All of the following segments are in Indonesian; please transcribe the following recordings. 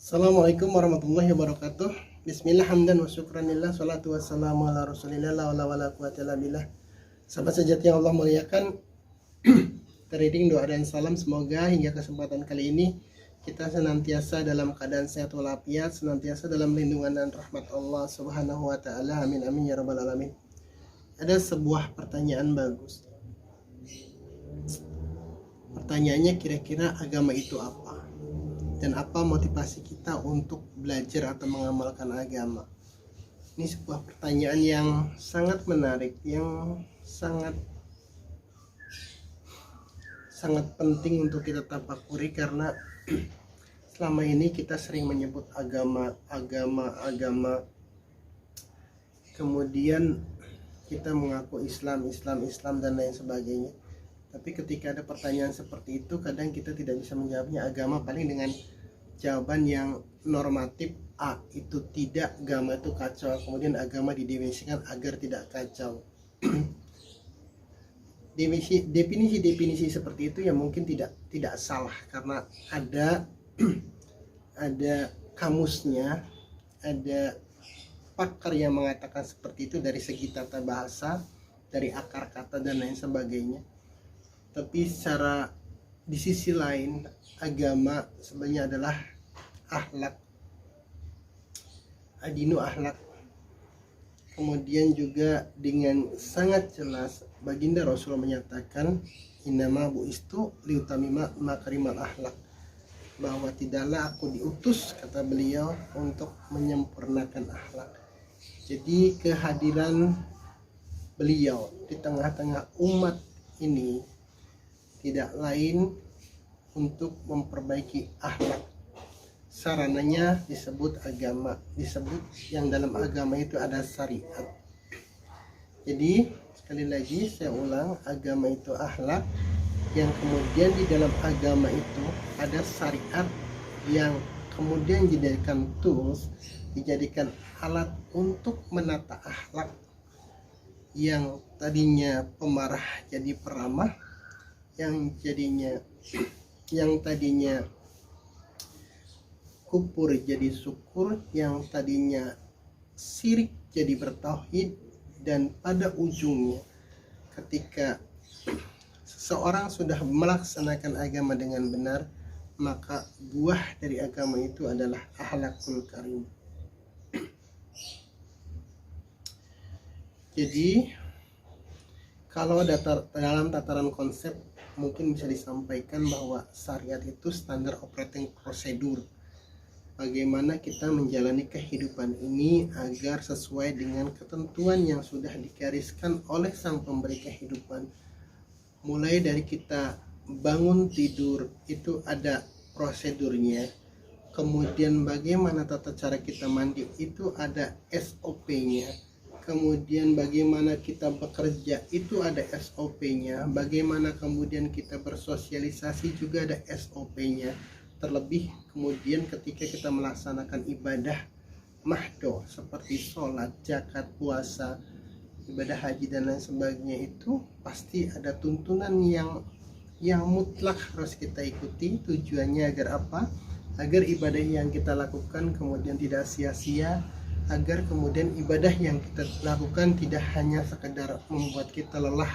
Assalamualaikum warahmatullahi wabarakatuh. Bismillah hamdan wa syukranillah, salatu wassalamu ala rasulillah, la wala wala quwata illa billah. Sahabat sejati yang Allah muliakan, teriring doa dan salam semoga hingga kesempatan kali ini kita senantiasa dalam keadaan sehat walafiat, senantiasa dalam lindungan dan rahmat Allah subhanahu wa ta'ala. Amin amin ya rabbal alamin. Ada sebuah pertanyaan bagus. Pertanyaannya, kira-kira agama itu apa? Dan apa motivasi kita untuk belajar atau mengamalkan agama? Ini sebuah pertanyaan yang sangat menarik, yang sangat penting untuk kita tafakuri, karena selama ini kita sering menyebut agama, kemudian kita mengaku Islam dan lain sebagainya. Tapi ketika ada pertanyaan seperti itu, kadang kita tidak bisa menjawabnya agama paling dengan jawaban yang normatif. A itu tidak, agama itu kacau, kemudian agama didefinisikan agar tidak kacau. Definisi seperti itu ya mungkin tidak salah, karena ada kamusnya, ada pakar yang mengatakan seperti itu dari segi tata bahasa, dari akar kata dan lain sebagainya. Tapi di sisi lain, agama sebenarnya adalah akhlak, adinu akhlak. Kemudian juga dengan sangat jelas baginda Rasul menyatakan, innama bu'istu liutamima makarimal akhlak, bahwa tidaklah aku diutus, kata beliau, untuk menyempurnakan akhlak. Jadi kehadiran beliau di tengah-tengah umat ini tidak lain untuk memperbaiki akhlak. Sarananya disebut agama, disebut yang dalam agama itu ada syariat. Jadi sekali lagi saya ulang, agama itu akhlak, yang kemudian di dalam agama itu ada syariat yang kemudian dijadikan tools, dijadikan alat untuk menata akhlak yang tadinya pemarah jadi peramah, yang tadinya kufur jadi syukur, yang tadinya syirik jadi bertauhid. Dan pada ujungnya, ketika seseorang sudah melaksanakan agama dengan benar, maka buah dari agama itu adalah akhlakul karim. Jadi kalau dalam tataran konsep mungkin bisa disampaikan bahwa syariat itu standar operating procedure, bagaimana kita menjalani kehidupan ini agar sesuai dengan ketentuan yang sudah digariskan oleh sang pemberi kehidupan. Mulai dari kita bangun tidur itu ada prosedurnya, kemudian bagaimana tata cara kita mandi itu ada SOP-nya, kemudian bagaimana kita bekerja itu ada SOP-nya, bagaimana kemudian kita bersosialisasi juga ada SOP-nya. Terlebih kemudian ketika kita melaksanakan ibadah mahdoh seperti sholat, zakat, puasa, ibadah haji dan lain sebagainya, itu pasti ada tuntunan yang mutlak harus kita ikuti. Tujuannya agar apa? Agar ibadah yang kita lakukan kemudian tidak sia-sia, agar kemudian ibadah yang kita lakukan tidak hanya sekedar membuat kita lelah,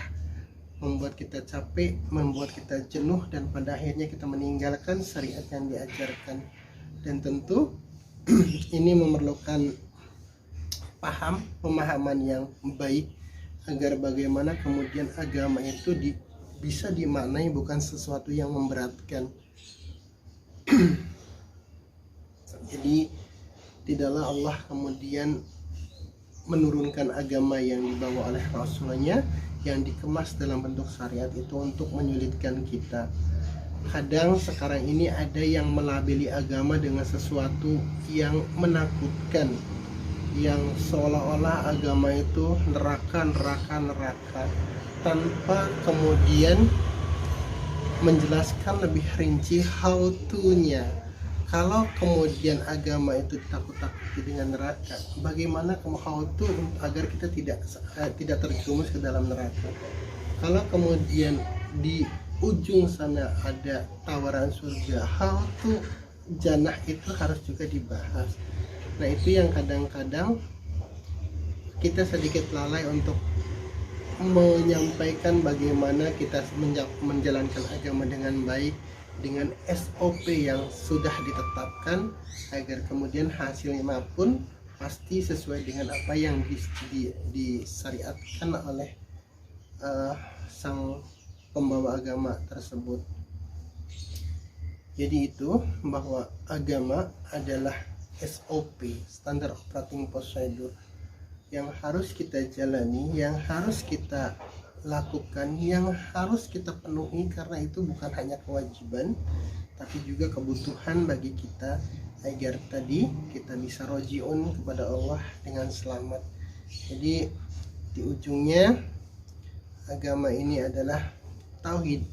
membuat kita capek, membuat kita jenuh, dan pada akhirnya kita meninggalkan syariat yang diajarkan. Dan tentu ini memerlukan pemahaman yang baik, agar bagaimana kemudian agama itu bisa dimaknai bukan sesuatu yang memberatkan. Jadi tidaklah Allah kemudian menurunkan agama yang dibawa oleh Rasulnya, yang dikemas dalam bentuk syariat itu untuk menyulitkan kita. Kadang sekarang ini ada yang melabeli agama dengan sesuatu yang menakutkan, yang seolah-olah agama itu neraka, tanpa kemudian menjelaskan lebih rinci how to-nya. Kalau kemudian agama itu takut-takuti dengan neraka, bagaimana how to agar kita tidak terjerumus ke dalam neraka? Kalau kemudian di ujung sana ada tawaran surga, how to janah itu harus juga dibahas. Nah itu yang kadang-kadang kita sedikit lalai untuk menyampaikan bagaimana kita menjalankan agama dengan baik dengan SOP yang sudah ditetapkan, agar kemudian hasilnya pun pasti sesuai dengan apa yang disyariatkan oleh sang pembawa agama tersebut. Jadi itu bahwa agama adalah SOP, Standard Operating Procedure, yang harus kita jalani, yang harus kita lakukan, yang harus kita penuhi, karena itu bukan hanya kewajiban tapi juga kebutuhan bagi kita agar tadi kita bisa rojiun kepada Allah dengan selamat. Jadi di ujungnya agama ini adalah tauhid,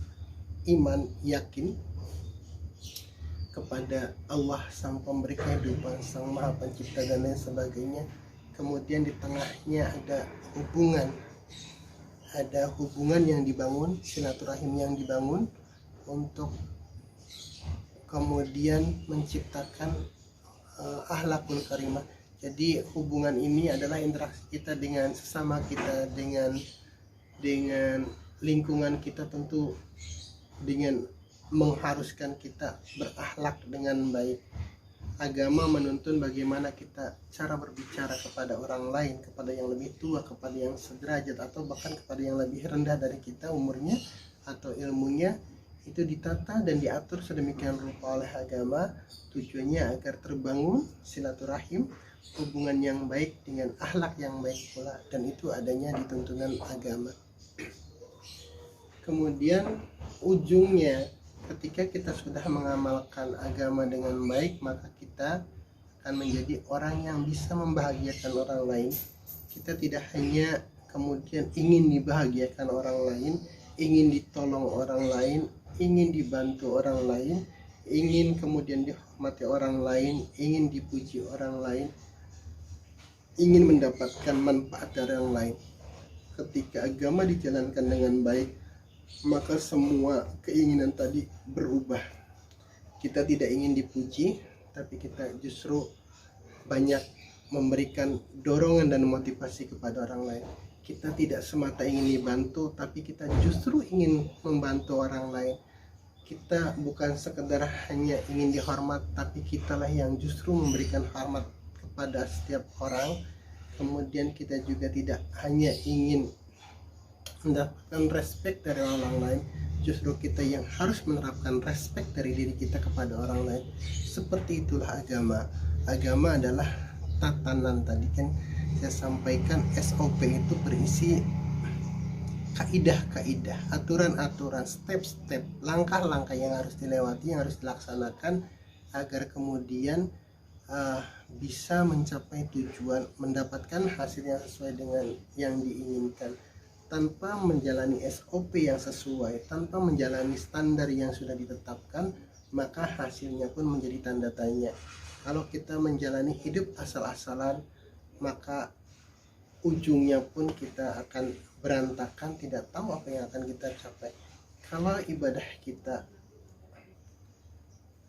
iman, yakin kepada Allah sang pemberi kehidupan, sang maha pencipta dan lain sebagainya. Kemudian di tengahnya ada hubungan yang dibangun, silaturahim yang dibangun untuk kemudian menciptakan akhlakul karimah. Jadi hubungan ini adalah interaksi kita dengan sesama kita, dengan lingkungan kita, tentu dengan mengharuskan kita berakhlak dengan baik. Agama menuntun bagaimana kita cara berbicara kepada orang lain, kepada yang lebih tua, kepada yang sederajat, atau bahkan kepada yang lebih rendah dari kita umurnya atau ilmunya. Itu ditata dan diatur sedemikian rupa oleh agama, tujuannya agar terbangun silaturahim, hubungan yang baik dengan akhlak yang baik pula, dan itu adanya di tuntunan agama. Kemudian ujungnya, ketika kita sudah mengamalkan agama dengan baik, maka kita akan menjadi orang yang bisa membahagiakan orang lain. Kita tidak hanya kemudian ingin dibahagiakan orang lain, ingin ditolong orang lain, ingin dibantu orang lain, ingin kemudian dihormati orang lain, ingin dipuji orang lain, ingin mendapatkan manfaat dari orang lain. Ketika agama dijalankan dengan baik, maka semua keinginan tadi berubah. Kita tidak ingin dipuji, tapi kita justru banyak memberikan dorongan dan motivasi kepada orang lain. Kita tidak semata ingin dibantu, tapi kita justru ingin membantu orang lain. Kita bukan sekedar hanya ingin dihormat, tapi kitalah yang justru memberikan hormat kepada setiap orang. Kemudian kita juga tidak hanya ingin mendapatkan respect dari orang lain, justru kita yang harus menerapkan respect dari diri kita kepada orang lain. Seperti itulah agama. Agama adalah tatanan, tadi kan saya sampaikan SOP itu berisi kaidah-kaidah, aturan-aturan, step-step, langkah-langkah yang harus dilewati, yang harus dilaksanakan agar kemudian bisa mencapai tujuan, mendapatkan hasil yang sesuai dengan yang diinginkan. Tanpa menjalani SOP yang sesuai, tanpa menjalani standar yang sudah ditetapkan, maka hasilnya pun menjadi tanda tanya. Kalau kita menjalani hidup asal-asalan, maka ujungnya pun kita akan berantakan, tidak tahu apa yang akan kita capai. Kalau ibadah kita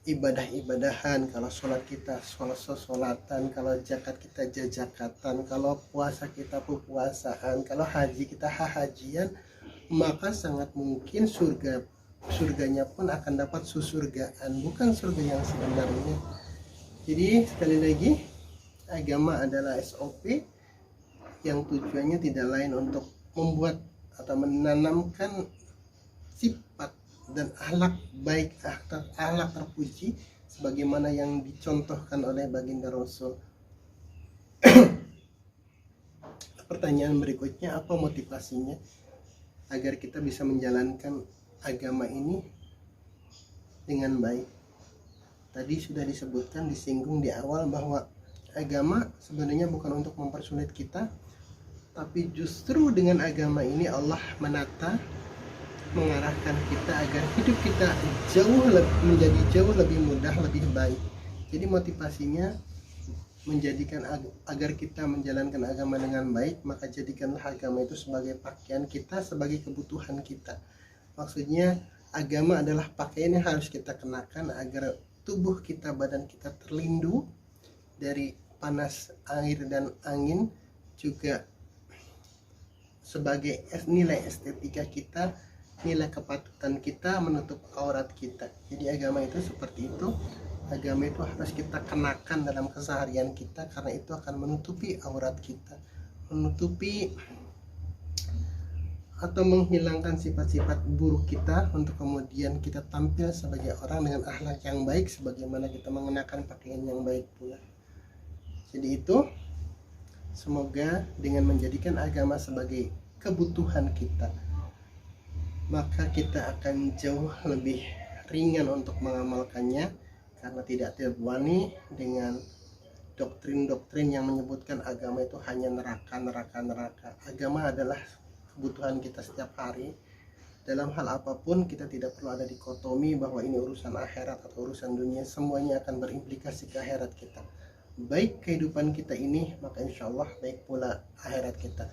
ibadah-ibadahan, kalau sholat kita sholatan, kalau zakat kita jakatan, kalau puasa kita puasaan, kalau haji kita hajian, maka sangat mungkin surganya pun akan dapat susurgaan, bukan surga yang sebenarnya. Jadi sekali lagi, agama adalah SOP yang tujuannya tidak lain untuk membuat atau menanamkan sifat dan akhlak baik, akhlak terpuji sebagaimana yang dicontohkan oleh baginda Rasul. Pertanyaan berikutnya, apa motivasinya agar kita bisa menjalankan agama ini dengan baik? Tadi sudah disebutkan, disinggung di awal bahwa agama sebenarnya bukan untuk mempersulit kita, tapi justru dengan agama ini Allah mengarahkan kita agar hidup kita menjadi jauh lebih mudah, lebih baik. Jadi motivasinya menjadikan agar kita menjalankan agama dengan baik, maka jadikanlah agama itu sebagai pakaian kita, sebagai kebutuhan kita. Maksudnya agama adalah pakaian yang harus kita kenakan agar tubuh kita, badan kita terlindung dari panas air dan angin, juga sebagai nilai estetika kita, nilai kepatutan kita menutup aurat kita. Jadi agama itu seperti itu. Agama itu harus kita kenakan dalam keseharian kita, karena itu akan menutupi aurat kita, menutupi atau menghilangkan sifat-sifat buruk kita, untuk kemudian kita tampil sebagai orang dengan akhlak yang baik, sebagaimana kita mengenakan pakaian yang baik pula. Jadi itu, semoga dengan menjadikan agama sebagai kebutuhan kita, maka kita akan jauh lebih ringan untuk mengamalkannya, karena tidak terbebani dengan doktrin-doktrin yang menyebutkan agama itu hanya neraka. Agama adalah kebutuhan kita setiap hari. Dalam hal apapun kita tidak perlu ada dikotomi bahwa ini urusan akhirat atau urusan dunia. Semuanya akan berimplikasi ke akhirat kita. Baik kehidupan kita ini, maka insya Allah baik pula akhirat kita.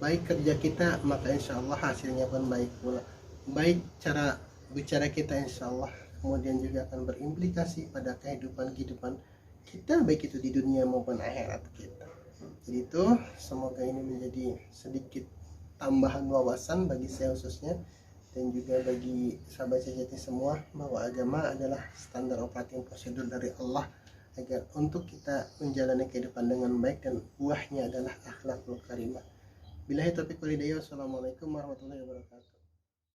Baik kerja kita, maka insya Allah hasilnya pun baik pula. Baik cara bicara kita, insya Allah kemudian juga akan berimplikasi pada kehidupan kita, baik itu di dunia maupun akhirat kita. Jadi itu, semoga ini menjadi sedikit tambahan wawasan bagi saya khususnya, dan juga bagi sahabat sejati semua, bahwa agama adalah standar operating prosedur dari Allah agar untuk kita menjalani kehidupan dengan baik, dan buahnya adalah akhlakul karimah. Billahi taufiq wal hidayah. Wassalamualaikum warahmatullahi wabarakatuh.